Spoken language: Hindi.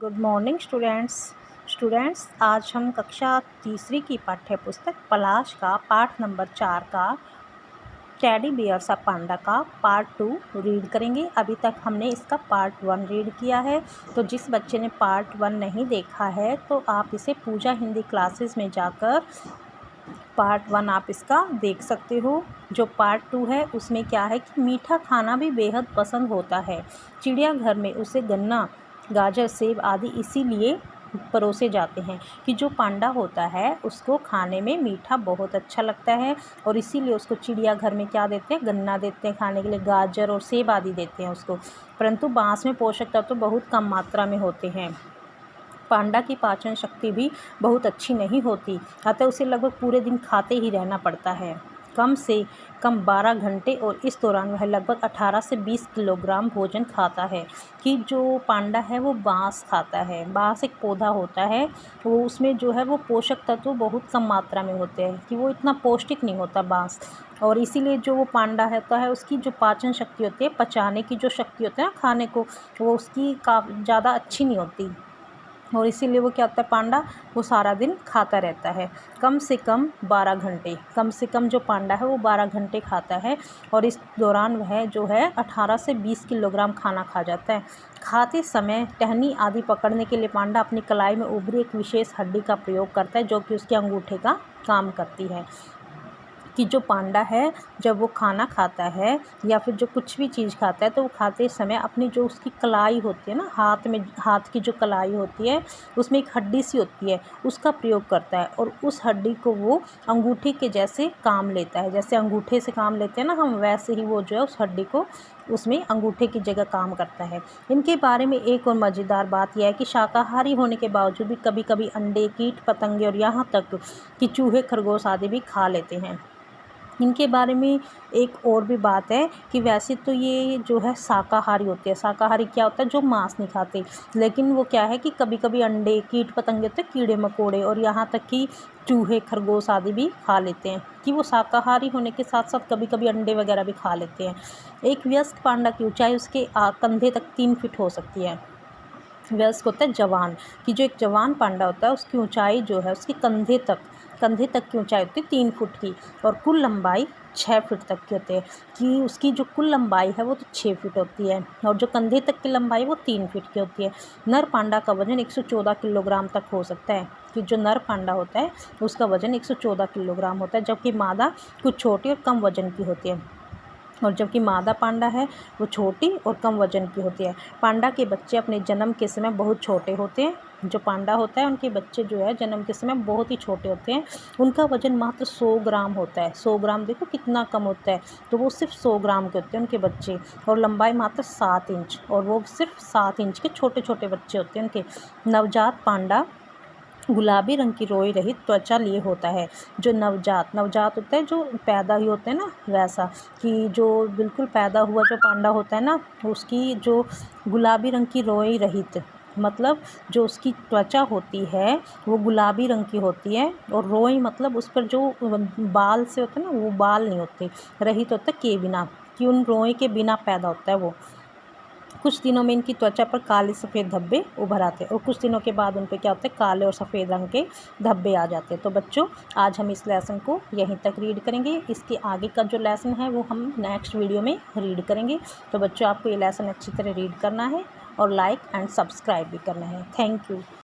गुड मॉर्निंग स्टूडेंट्स आज हम कक्षा तीसरी की पाठ्य पुस्तक पलाश का पाठ नंबर 4 का टेडी बियर सा पांडा का पार्ट 2 रीड करेंगे। अभी तक हमने इसका पार्ट 1 रीड किया है, तो जिस बच्चे ने पार्ट 1 नहीं देखा है तो आप इसे पूजा हिंदी क्लासेस में जाकर पार्ट 1 आप इसका देख सकते हो। जो पार्ट 2 है उसमें क्या है कि मीठा खाना भी बेहद पसंद होता है। चिड़ियाघर में उसे गन्ना, गाजर, सेब आदि इसीलिए परोसे जाते हैं कि जो पांडा होता है उसको खाने में मीठा बहुत अच्छा लगता है और इसीलिए उसको चिड़ियाघर में क्या देते हैं, गन्ना देते हैं खाने के लिए, गाजर और सेब आदि देते हैं उसको। परंतु बाँस में पोषक तत्व बहुत कम मात्रा में होते हैं। पांडा की पाचन शक्ति भी बहुत अच्छी नहीं होती, अतः उसे लगभग पूरे दिन खाते ही रहना पड़ता है, कम से कम 12 घंटे, और इस दौरान वह लगभग 18 से 20 किलोग्राम भोजन खाता है। कि जो पांडा है वो बाँस खाता है। बाँस एक पौधा होता है, वो उसमें जो है वो पोषक तत्व बहुत कम मात्रा में होते हैं, कि वो इतना पौष्टिक नहीं होता बाँस, और इसीलिए जो वो पांडा होता है उसकी जो पाचन शक्ति होती है, पचाने की जो शक्ति होती है ना खाने को, वो उसकी ज़्यादा अच्छी नहीं होती, और इसीलिए वो क्या होता है, पांडा वो सारा दिन खाता रहता है, कम से कम 12 घंटे। कम से कम जो पांडा है वो 12 घंटे खाता है, और इस दौरान वह जो है 18 से 20 किलोग्राम खाना खा जाता है। खाते समय टहनी आदि पकड़ने के लिए पांडा अपनी कलाई में उभरी एक विशेष हड्डी का प्रयोग करता है, जो कि उसके अंगूठे का काम करती है। कि जो पांडा है जब वो खाना खाता है या फिर जो कुछ भी चीज़ खाता है, तो वो खाते समय अपनी जो उसकी कलाई होती है ना, हाथ की जो कलाई होती है उसमें एक हड्डी सी होती है, उसका प्रयोग करता है, और उस हड्डी को वो अंगूठे के जैसे काम लेता है। जैसे अंगूठे से काम लेते हैं ना हम, वैसे ही वो जो है उस हड्डी को उसमें अंगूठे की जगह काम करता है। इनके बारे में एक और मज़ेदार बात यह है कि शाकाहारी होने के बावजूद भी कभी कभी अंडे, कीट पतंगे और यहाँ तक कि चूहे, खरगोश आदि भी खा लेते हैं। इनके बारे में एक और भी बात है कि वैसे तो ये जो है शाकाहारी होते हैं। शाकाहारी क्या होता है, जो मांस नहीं खाते, लेकिन वो क्या है कि कभी कभी अंडे, कीट पतंगे होते हैं, कीड़े मकोड़े और यहाँ तक कि चूहे, खरगोश आदि भी खा लेते हैं। कि वो शाकाहारी होने के साथ साथ कभी कभी अंडे वगैरह भी खा लेते हैं। एक वयस्क पांडा की ऊंचाई उसके कंधे तक 3 फीट हो सकती है। वयस्क होता है जवान, कि जो एक जवान पांडा होता है उसकी ऊंचाई जो है उसके कंधे तक की ऊंचाई होती है 3 फुट की, और कुल लंबाई 6 फीट तक की होती है। कि उसकी जो कुल लंबाई है वो तो 6 फीट होती है, और जो कंधे तक की लंबाई वो 3 फीट की होती है। नर पांडा का वजन 114 किलोग्राम तक हो सकता है। कि जो नर पांडा होता है उसका वजन 114 किलोग्राम होता है, जबकि मादा कुछ छोटी और कम वजन की होती है, और जबकि मादा पांडा है वो छोटी और कम वजन की होती है। पांडा के बच्चे अपने जन्म के समय बहुत छोटे होते हैं। जो पांडा होता है उनके बच्चे जो है जन्म के समय बहुत ही छोटे होते हैं। उनका वजन मात्र 100 ग्राम होता है। 100 ग्राम देखो कितना कम होता है, तो वो सिर्फ 100 ग्राम के होते हैं उनके बच्चे, और लंबाई मात्र 7 इंच, और वो सिर्फ 7 इंच के छोटे छोटे बच्चे होते हैं उनके। नवजात पांडा गुलाबी रंग की रोई रहित त्वचा लिए होता है। जो नवजात होता है, जो पैदा ही होते हैं ना, वैसा कि जो बिल्कुल पैदा हुआ जो पांडा होता है ना, उसकी जो गुलाबी रंग की रोई रहित, मतलब जो उसकी त्वचा होती है वो गुलाबी रंग की होती है, और रोई मतलब उस पर जो बाल से होते हैं ना, वो बाल नहीं होते, रहित होता है के बिना, कि उन रोई के बिना पैदा होता है वो। कुछ दिनों में इनकी त्वचा पर काले सफ़ेद धब्बे उभर आते हैं, और कुछ दिनों के बाद उन पर क्या होता है, काले और सफ़ेद रंग के धब्बे आ जाते हैं। तो बच्चों आज हम इस लेसन को यहीं तक रीड करेंगे। इसके आगे का जो लेसन है वो हम नेक्स्ट वीडियो में रीड करेंगे। तो बच्चों आपको ये लेसन अच्छी तरह रीड करना है और लाइक एंड सब्सक्राइब भी करना है। Thank you.